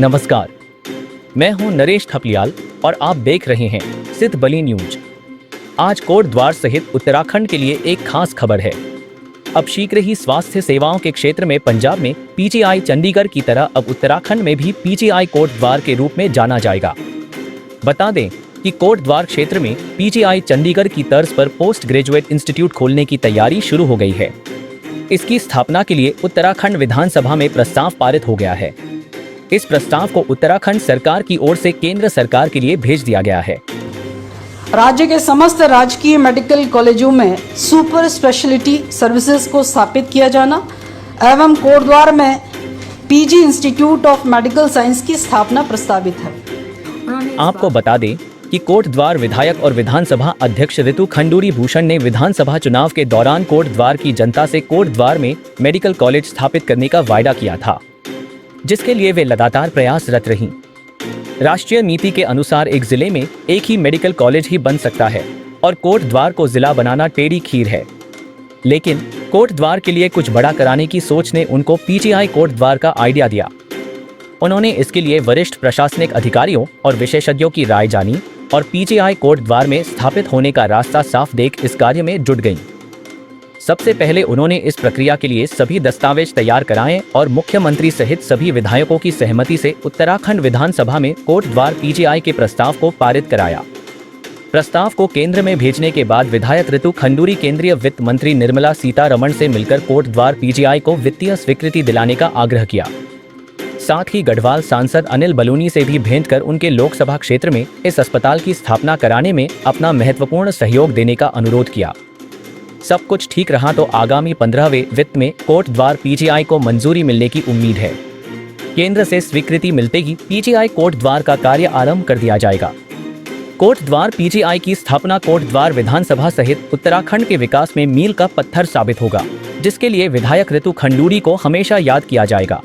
नमस्कार, मैं हूं नरेश थपलियाल और आप देख रहे हैं सिद्ध बली न्यूज। आज कोटद्वार सहित उत्तराखंड के लिए एक खास खबर है। अब शीघ्र ही स्वास्थ्य सेवाओं के क्षेत्र में पंजाब में पीजीआई चंडीगढ़ की तरह अब उत्तराखंड में भी पीजीआई कोटद्वार के रूप में जाना जाएगा। बता दें कि कोटद्वार क्षेत्र में पीजीआई चंडीगढ़ की तर्ज पर पोस्ट ग्रेजुएट इंस्टीट्यूट खोलने की तैयारी शुरू हो गई है। इसकी स्थापना के लिए उत्तराखंड विधानसभा में प्रस्ताव पारित हो गया है। इस प्रस्ताव को उत्तराखंड सरकार की ओर से केंद्र सरकार के लिए भेज दिया गया है। राज्य के समस्त राजकीय मेडिकल कॉलेजों में सुपर स्पेशलिटी सर्विसेज को स्थापित किया जाना एवं कोटद्वार में PG institute of medical science की स्थापना प्रस्तावित है। आपको बता दें कि कोटद्वार विधायक और विधानसभा अध्यक्ष ऋतु खंडूरी भूषण ने विधानसभा चुनाव के दौरान कोटद्वार की जनता से कोटद्वार में मेडिकल कॉलेज स्थापित करने का वायदा किया था, जिसके लिए वे लगातार प्रयासरत रहीं। राष्ट्रीय नीति के अनुसार एक जिले में एक ही मेडिकल कॉलेज ही बन सकता है और कोटद्वार को जिला बनाना टेढ़ी खीर है। लेकिन कोटद्वार के लिए कुछ बड़ा कराने की सोच ने उनको पीजीआई कोटद्वार का आइडिया दिया। उन्होंने इसके लिए वरिष्ठ प्रशासनिक अधिकारियों और विशेषज्ञों की राय जानी और पीजीआई कोटद्वार में स्थापित होने का रास्ता साफ देख इस कार्य में जुट गईं। सबसे पहले उन्होंने इस प्रक्रिया के लिए सभी दस्तावेज तैयार कराए और मुख्यमंत्री सहित सभी विधायकों की सहमति से उत्तराखंड विधानसभा में कोटद्वार पीजीआई के प्रस्ताव को पारित कराया। प्रस्ताव को केंद्र में भेजने के बाद विधायक ऋतु खंडूरी केंद्रीय वित्त मंत्री निर्मला सीतारमण से मिलकर कोटद्वार पीजीआई को वित्तीय स्वीकृति दिलाने का आग्रह किया। साथ ही गढ़वाल सांसद अनिल बलूनी से भी भेंट कर उनके लोकसभा क्षेत्र में इस अस्पताल की स्थापना कराने में अपना महत्वपूर्ण सहयोग देने का अनुरोध किया। सब कुछ ठीक रहा तो आगामी 15वें वित्त में कोटद्वार पीजीआई को मंजूरी मिलने की उम्मीद है। केंद्र से स्वीकृति मिलते ही पीजीआई कोटद्वार का कार्य आरंभ कर दिया जाएगा। कोटद्वार पीजीआई की स्थापना कोटद्वार विधानसभा सहित उत्तराखंड के विकास में मील का पत्थर साबित होगा, जिसके लिए विधायक ऋतु खंडूरी को हमेशा याद किया जाएगा।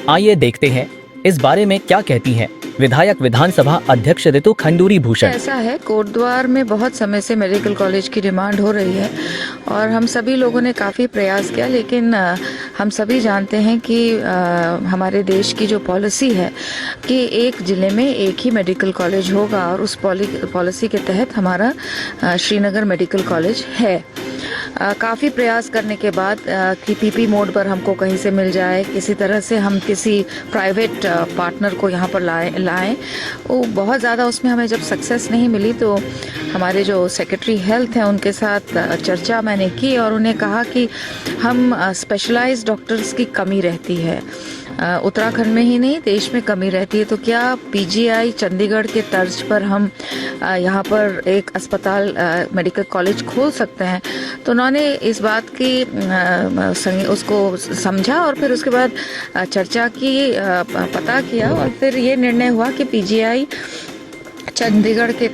आइए देखते हैं इस बारे में क्या कहती हैं विधायक विधानसभा अध्यक्ष ऋतु खंडूरी भूषण। ऐसा है, कोटद्वार में बहुत समय से मेडिकल कॉलेज की डिमांड हो रही है और हम सभी लोगों ने काफ़ी प्रयास किया, लेकिन हम सभी जानते हैं कि हमारे देश की जो पॉलिसी है कि एक ज़िले में एक ही मेडिकल कॉलेज होगा और उस पॉलिसी के तहत हमारा श्रीनगर मेडिकल कॉलेज है। काफ़ी प्रयास करने के बाद कि पीपी मोड पर हमको कहीं से मिल जाए, किसी तरह से हम किसी प्राइवेट पार्टनर को यहाँ पर लाएं, वो बहुत ज़्यादा उसमें हमें जब सक्सेस नहीं मिली तो हमारे जो सेक्रेटरी हेल्थ हैं उनके साथ चर्चा मैंने की और उन्हें कहा कि हम स्पेशलाइज्ड डॉक्टर्स की कमी रहती है, उत्तराखंड में ही नहीं देश में कमी रहती है, तो क्या पीजीआई चंडीगढ़ के तर्ज पर हम यहाँ पर एक अस्पताल मेडिकल कॉलेज खोल सकते हैं। तो उन्होंने इस बात की उसको समझा और फिर उसके बाद चर्चा की, पता किया और फिर ये निर्णय हुआ कि पीजीआई चंडीगढ़ के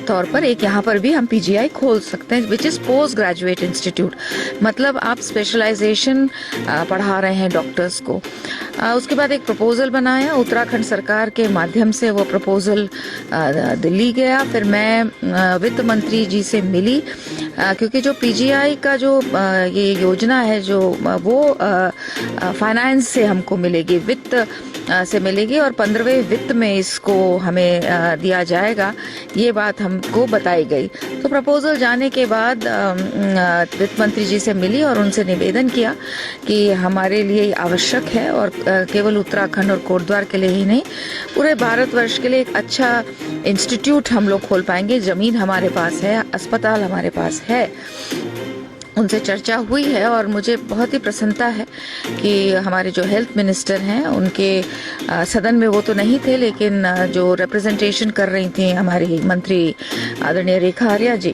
तौर पर एक यहाँ पर भी हम पीजीआई खोल सकते हैं, which is post graduate institute. मतलब आप स्पेशलाइजेशन पढ़ा रहे हैं डॉक्टर्स को। उसके बाद एक प्रपोजल बनाया, उत्तराखंड सरकार के माध्यम से वो प्रपोजल दिल्ली गया। फिर मैं वित्त मंत्री जी से मिली, क्योंकि जो पीजीआई का जो ये योजना है जो वो फाइनेंस से हमको मिलेगी, वित्त से मिलेगी और 15वें वित्त में इसको हमें दिया जाएगा, ये बात हमको बताई गई। तो प्रपोजल जाने के बाद वित्त मंत्री जी से मिली और उनसे निवेदन किया कि हमारे लिए आवश्यक है और केवल उत्तराखंड और कोटद्वार के लिए ही नहीं, पूरे भारतवर्ष के लिए एक अच्छा इंस्टीट्यूट हम लोग खोल पाएंगे। ज़मीन हमारे पास है, अस्पताल हमारे पास है। उनसे चर्चा हुई है और मुझे बहुत ही प्रसन्नता है कि हमारे जो हेल्थ मिनिस्टर हैं उनके सदन में वो तो नहीं थे, लेकिन जो रिप्रेजेंटेशन कर रही थी हमारी मंत्री आदरणीय रेखा आर्या जी,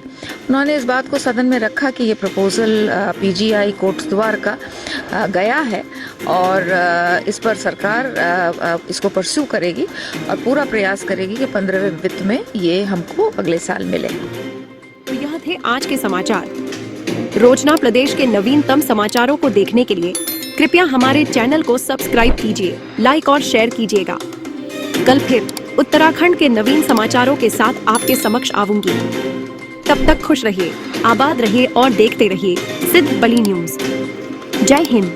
उन्होंने इस बात को सदन में रखा कि ये प्रपोजल पीजीआई कोटद्वार का गया है और इस पर सरकार इसको परस्यू करेगी और पूरा प्रयास करेगी कि 15वें वित्त में ये हमको अगले साल मिले। तो यह थे आज के समाचार। रोजना प्रदेश के नवीनतम समाचारों को देखने के लिए कृपया हमारे चैनल को सब्सक्राइब कीजिए, लाइक और शेयर कीजिएगा। कल फिर उत्तराखंड के नवीन समाचारों के साथ आपके समक्ष आऊंगी। तब तक खुश रहिए, आबाद रहिए और देखते रहिए सिद्ध बली न्यूज। जय हिंद।